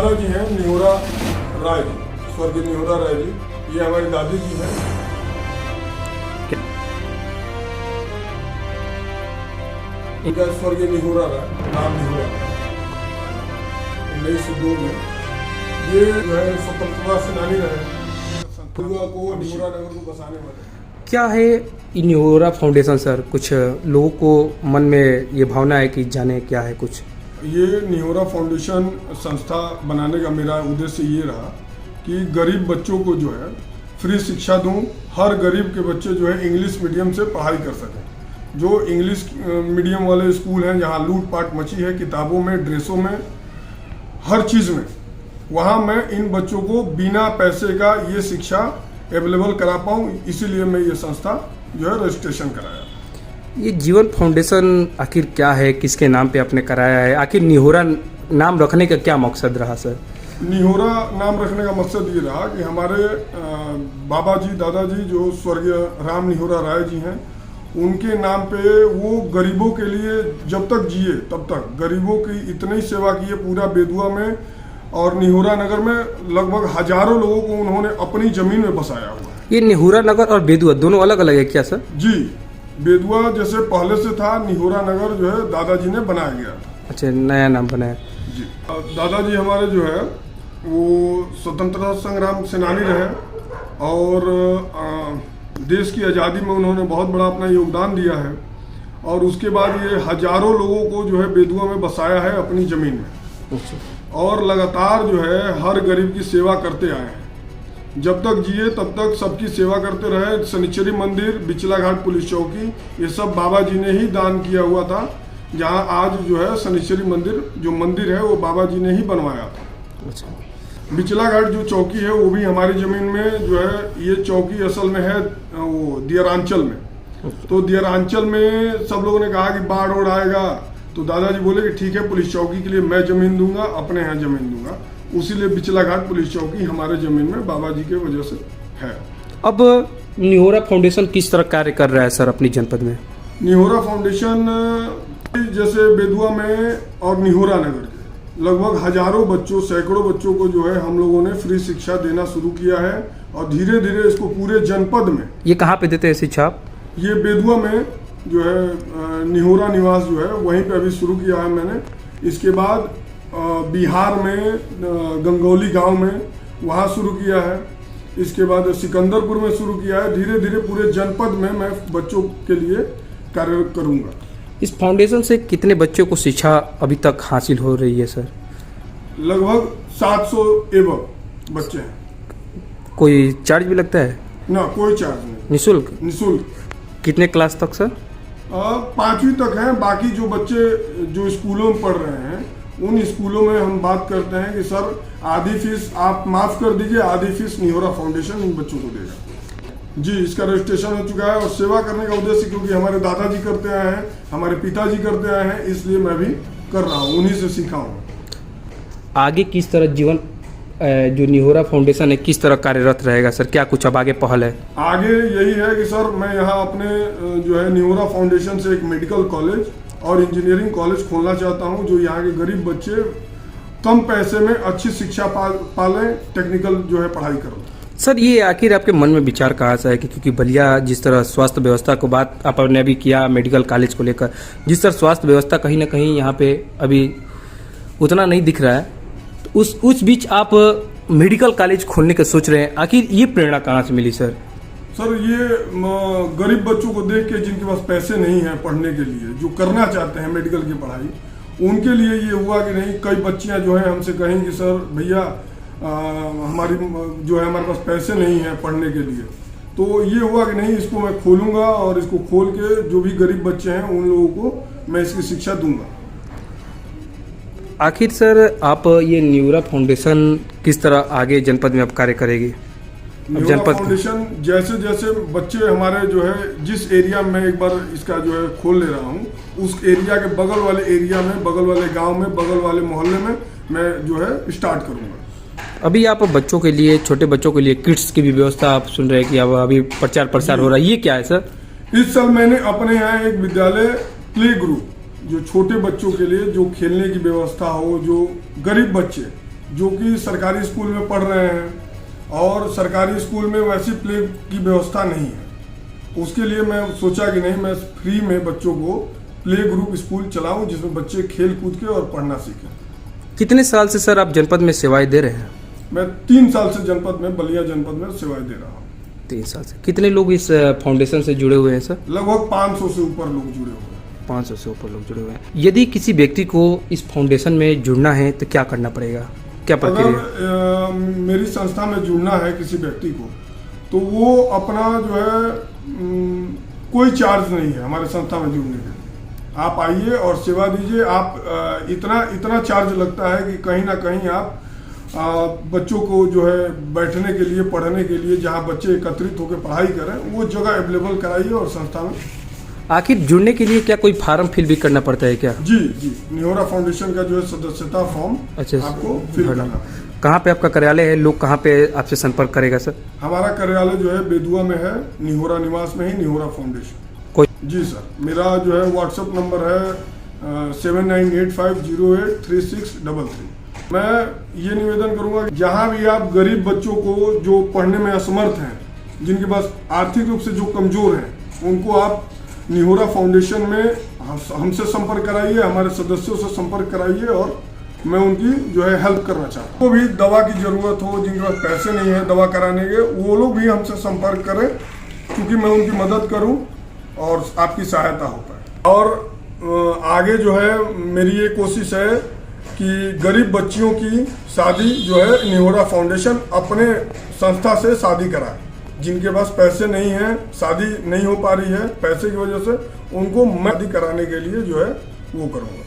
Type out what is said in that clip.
हमारा जी है निहोरा राय जी, स्वर्गीय निहोरा राय जी, ये हमारी दादी जी हैं। इनका स्वर्गीय निहोरा राय, नाम निहोरा राय, 1902 में ये जो है स्वतंत्रता सेनानी रहे, पूर्वा को निहोरा नगर को बसाने वाले। क्या है निहोरा फाउंडेशन सर? कुछ लोगों को मन में ये भावना है कि जाने क्या है कुछ। ये निहोरा फाउंडेशन संस्था बनाने का मेरा उद्देश्य ये रहा कि गरीब बच्चों को जो है फ्री शिक्षा दूं। हर गरीब के बच्चे जो है इंग्लिश मीडियम से पढ़ाई कर सकें। जो इंग्लिश मीडियम वाले स्कूल हैं जहां लूटपाट मची है किताबों में, ड्रेसों में, हर चीज़ में, वहां मैं इन बच्चों को बिना पैसे का ये शिक्षा अवेलेबल करा पाऊँ, इसीलिए मैं ये संस्था जो है रजिस्ट्रेशन कराया। ये जीवन फाउंडेशन आखिर क्या है, किसके नाम पे आपने कराया है? आखिर निहोरा नाम रखने का क्या मकसद रहा सर? निहोरा नाम रखने का मकसद ये रहा कि हमारे बाबा जी, दादाजी जो स्वर्गीय राम निहोरा राय जी हैं, उनके नाम पे वो गरीबों के लिए जब तक जिए तब तक गरीबों की इतनी सेवा की है पूरा बेदुआ में और निहोरा नगर में। लगभग हजारों लोगों को उन्होंने अपनी जमीन में बसाया हुआ है। ये निहोरा नगर और बेदुआ दोनों अलग अलग है क्या सर? जी, बेदुआ जैसे पहले से था, निहोरा नगर जो है दादाजी ने बनाया गया था। अच्छा, नया नाम बनाया जी। दादाजी हमारे जो है वो स्वतंत्रता संग्राम सेनानी रहे और देश की आज़ादी में उन्होंने बहुत बड़ा अपना योगदान दिया है। और उसके बाद ये हजारों लोगों को जो है बेदुआ में बसाया है अपनी ज़मीन में। और लगातार जो है हर गरीब की सेवा करते आए हैं। जब तक जिए तब तक सबकी सेवा करते रहे। शनिचरी मंदिर, बिचला घाट पुलिस चौकी, ये सब बाबा जी ने ही दान किया हुआ था। जहां आज जो है शनिचरी मंदिर जो मंदिर है वो बाबा जी ने ही बनवाया था। अच्छा। बिचला घाट जो चौकी है वो भी हमारी ज़मीन में जो है। ये चौकी असल में है वो दियरांचल में। तो दियरांचल में सब लोगों ने कहा कि बाढ़ ओढ़ आएगा, तो दादाजी बोले कि ठीक है, पुलिस चौकी के लिए मैं ज़मीन दूंगा, अपने यहाँ ज़मीन दूंगा। उसीलिए बिचला घाट पुलिस चौकी हमारे ज़मीन में बाबा जी के वजह से है। अब निहोरा फाउंडेशन किस तरह कार्य कर रहा है सर अपनी जनपद में? निहोरा फाउंडेशन जैसे बेदुआ में और निहोरा नगर के लगभग हजारों बच्चों, सैकड़ों बच्चों को जो है हम लोगों ने फ्री शिक्षा देना शुरू किया है और धीरे धीरे इसको पूरे जनपद में। ये कहाँ पे देते हैं शिक्षा आप? ये बेदुआ में जो है निहोरा निवास जो है वहीं पे अभी शुरू किया है मैंने। इसके बाद बिहार में गंगौली गांव में वहाँ शुरू किया है। इसके बाद सिकंदरपुर में शुरू किया है। धीरे धीरे पूरे जनपद में मैं बच्चों के लिए कार्य करूँगा। इस फाउंडेशन से कितने बच्चों को शिक्षा अभी तक हासिल हो रही है सर? लगभग 700 एवं बच्चे हैं। कोई चार्ज भी लगता है? ना, कोई चार्ज नहीं, निःशुल्क। निःशुल्क। कितने क्लास तक सर? 5वीं तक हैं। बाकी जो बच्चे जो स्कूलों में पढ़ रहे हैं उन स्कूलों में हम बात करते हैं कि सर आधी फीस आप माफ कर दीजिए, आधी फीस निहोरा फाउंडेशन इन बच्चों को देगा। जी, इसका रजिस्ट्रेशन हो चुका है और सेवा करने का उद्देश्य क्योंकि हमारे दादाजी करते आए हैं, हमारे पिताजी करते आए हैं, इसलिए मैं भी कर रहा हूँ, उन्हीं से सीखा हूँ। आगे किस तरह जीवन जो निहोरा फाउंडेशन है किस तरह कार्यरत रहेगा सर? क्या कुछ अब आगे पहल है? आगे यही है कि सर मैं यहाँ अपने जो है निहोरा फाउंडेशन से एक मेडिकल कॉलेज और इंजीनियरिंग कॉलेज खोलना चाहता हूँ जो यहाँ के गरीब बच्चे कम पैसे में अच्छी शिक्षा पालें, टेक्निकल जो है पढ़ाई करें। सर ये आखिर आपके मन में विचार कहाँ से है कि क्योंकि बलिया जिस तरह स्वास्थ्य व्यवस्था को बात आपने अभी किया मेडिकल कॉलेज को लेकर, जिस तरह स्वास्थ्य व्यवस्था कहीं ना कहीं यहाँ पे अभी उतना नहीं दिख रहा है, तो उस बीच आप मेडिकल कॉलेज खोलने का सोच रहे हैं, आखिर ये प्रेरणा कहाँ से मिली सर? सर ये गरीब बच्चों को देख के जिनके पास पैसे नहीं हैं पढ़ने के लिए, जो करना चाहते हैं मेडिकल की पढ़ाई, उनके लिए ये हुआ कि नहीं, कई बच्चियाँ जो है हमसे कहेंगी सर भैया हमारी जो है हमारे पास पैसे नहीं हैं पढ़ने के लिए। तो ये हुआ कि नहीं, इसको मैं खोलूँगा और इसको खोल के जो भी गरीब बच्चे हैं उन लोगों को मैं इसकी शिक्षा दूंगा। आखिर सर आप ये निहोरा फाउंडेशन किस तरह आगे जनपद में आप कार्य करेगी? निहोरा फाउंडेशन जैसे जैसे बच्चे हमारे जो है जिस एरिया में एक बार इसका जो है खोल ले रहा हूँ, उस एरिया के बगल वाले एरिया में, बगल वाले गांव में, बगल वाले मोहल्ले में मैं जो है स्टार्ट करूँगा। अभी आप बच्चों के लिए, छोटे बच्चों के लिए किट्स की भी व्यवस्था आप सुन रहे हैं कि अब अभी प्रचार प्रसार हो रहा है, ये क्या है सर? इस साल मैंने अपने यहाँ एक विद्यालय प्ले ग्रुप जो छोटे बच्चों के लिए जो खेलने की व्यवस्था हो, जो गरीब बच्चे जो कि सरकारी स्कूल में पढ़ रहे हैं और सरकारी स्कूल में वैसी प्ले की व्यवस्था नहीं है। उसके लिए मैं सोचा कि नहीं, मैं फ्री में बच्चों को प्ले ग्रुप स्कूल चलाऊं जिसमें बच्चे खेल कूद के और पढ़ना सीखें। कितने साल से सर आप जनपद में सेवाएं दे रहे हैं? मैं 3 साल से जनपद में, बलिया जनपद में सेवाएं दे रहा हूँ। 3 साल से। कितने लोग इस फाउंडेशन से जुड़े हुए हैं सर? लगभग 500 से ऊपर लोग जुड़े हुए हैं। 500 से ऊपर लोग जुड़े हुए हैं। यदि किसी व्यक्ति को इस फाउंडेशन में जुड़ना है तो क्या करना पड़ेगा, क्या प्रक्रिया? अगर मेरी संस्था में जुड़ना है किसी व्यक्ति को, तो वो अपना जो है कोई चार्ज नहीं है हमारे संस्था में जुड़ने के। आप आइए और सेवा दीजिए। आप इतना चार्ज लगता है कि कहीं ना कहीं आप बच्चों को जो है बैठने के लिए, पढ़ने के लिए, जहाँ बच्चे एकत्रित होकर पढ़ाई करें, वो जगह अवेलेबल कराइए और संस्था में। आखिर जुड़ने के लिए क्या कोई फार्म फिल भी करना पड़ता है क्या? जी, निहोरा फाउंडेशन का जो है सदस्यता फॉर्म आपको फिल करना है। कहाँ पे आपका कार्यालय है? लोग कहाँ पे आपसे संपर्क करेगा सर? हमारा कार्यालय जो है बेदुआ में है, निहोरा निवास में ही, निहोरा फाउंडेशन। जी सर, मेरा जो है व्हाट्सएप नंबर है 7985083633। मैं ये निवेदन करूंगा कि जहाँ भी आप गरीब बच्चों को जो पढ़ने में असमर्थ हैं, जिनके पास आर्थिक रूप से जो कमजोर हैं, उनको आप निहोरा फाउंडेशन में हमसे संपर्क कराइए, हमारे सदस्यों से संपर्क कराइए और मैं उनकी जो है हेल्प करना चाहता हूँ। वो भी दवा की जरूरत हो, जिनके पास पैसे नहीं है दवा कराने के, वो लोग भी हमसे संपर्क करें, क्योंकि मैं उनकी मदद करूँ और आपकी सहायता हो पाए। और आगे जो है मेरी ये कोशिश है कि गरीब बच्चियों की शादी जो है निहोरा फाउंडेशन अपने संस्था से शादी कराए। जिनके पास पैसे नहीं है, शादी नहीं हो पा रही है पैसे की वजह से, उनको मैं शादी कराने के लिए जो है वो करूँगा।